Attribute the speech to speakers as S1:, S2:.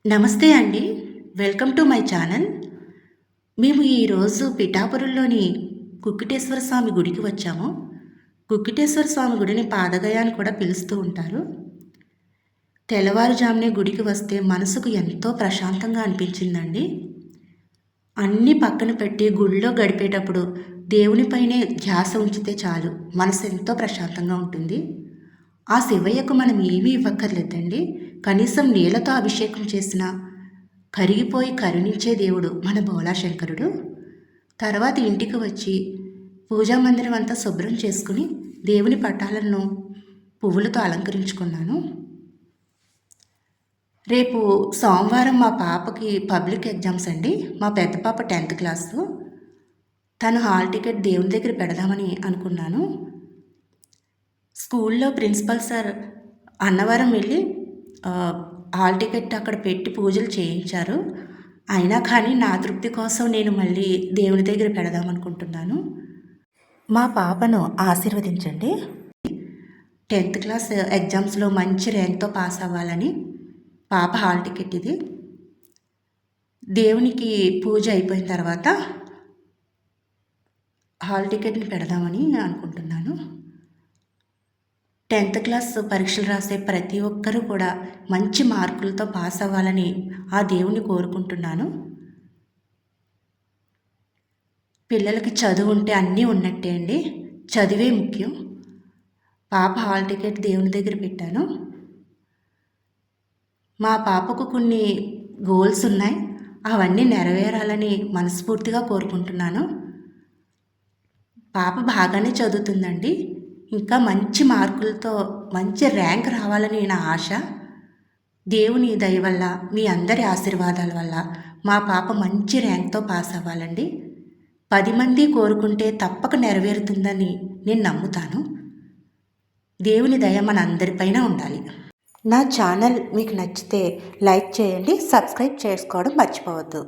S1: నమస్తే అండి. Welcome to my channel. మేము ఈరోజు పిఠాపురంలోని కుక్కిటేశ్వర స్వామి గుడికి వచ్చాము. కుక్కిటేశ్వర స్వామి గుడిని పాదగయ అని కూడా పిలుస్తూ ఉంటారు. తెల్లవారుజామునే గుడికి వస్తే మనసుకు ఎంతో ప్రశాంతంగా అనిపించిందండి. అన్నీ పక్కన పెట్టి గుడిలో గడిపేటప్పుడు దేవునిపైనే ధ్యాస ఉంచితే చాలు మనసు ఎంతో ప్రశాంతంగా ఉంటుంది. ఆ శివయ్యకు మనం ఏమీ ఇవ్వక్కర్లేదండి. కనీసం నీళ్లతో అభిషేకం చేసిన కరిగిపోయి కరుణించే దేవుడు మన భోళాశంకరుడు. తర్వాత ఇంటికి వచ్చి పూజా మందిరం అంతా శుభ్రం చేసుకుని దేవుని పటాలను పువ్వులతో అలంకరించుకున్నాను. రేపు సోమవారం మా పాపకి పబ్లిక్ ఎగ్జామ్స్ అండి. మా పెద్ద పాప 10th క్లాసు. తను హాల్ టికెట్ దేవుని దగ్గర పెడదామని అనుకున్నాను. స్కూల్లో ప్రిన్సిపల్ సార్ అన్నవరం వెళ్ళి హాల్ టికెట్ అక్కడ పెట్టి పూజలు చేయించారు. అయినా కానీ నా తృప్తి కోసం నేను మళ్ళీ దేవుని దగ్గర పెడదామనుకుంటున్నాను. మా పాపను ఆశీర్వదించండి. 10th క్లాస్ ఎగ్జామ్స్లో మంచి ర్యాంక్తో పాస్ అవ్వాలని పాప హాల్ టికెట్ ఇది. దేవునికి పూజ అయిపోయిన తర్వాత హాల్ టికెట్ని పెడదామని అనుకుంటున్నాను. 10th క్లాస్ పరీక్షలు రాసే ప్రతి ఒక్కరూ కూడా మంచి మార్కులతో పాస్ అవ్వాలని ఆ దేవుని కోరుకుంటున్నాను. పిల్లలకి చదువు ఉంటే అన్నీ ఉన్నట్టే అండి. చదివే ముఖ్యం. పాప హాల్ టికెట్ దేవుని దగ్గర పెట్టాను. మా పాపకు కొన్ని గోల్స్ ఉన్నాయి. అవన్నీ నెరవేరాలని మనస్ఫూర్తిగా కోరుకుంటున్నాను. పాప బాగానే చదువుతుందండి. ఇంకా మంచి మార్కులతో మంచి ర్యాంక్ రావాలని నా ఆశ. దేవుని దయ వల్ల మీ అందరి ఆశీర్వాదాల వల్ల మా పాప మంచి ర్యాంక్తో పాస్ అవ్వాలండి. 10 మంది కోరుకుంటే తప్పక నెరవేరుతుందని నేను నమ్ముతాను. దేవుని దయ మన అందరిపైన ఉండాలి. నా ఛానల్ మీకు నచ్చితే లైక్ చేయండి, సబ్స్క్రైబ్ చేసుకోవడం మర్చిపోవద్దు.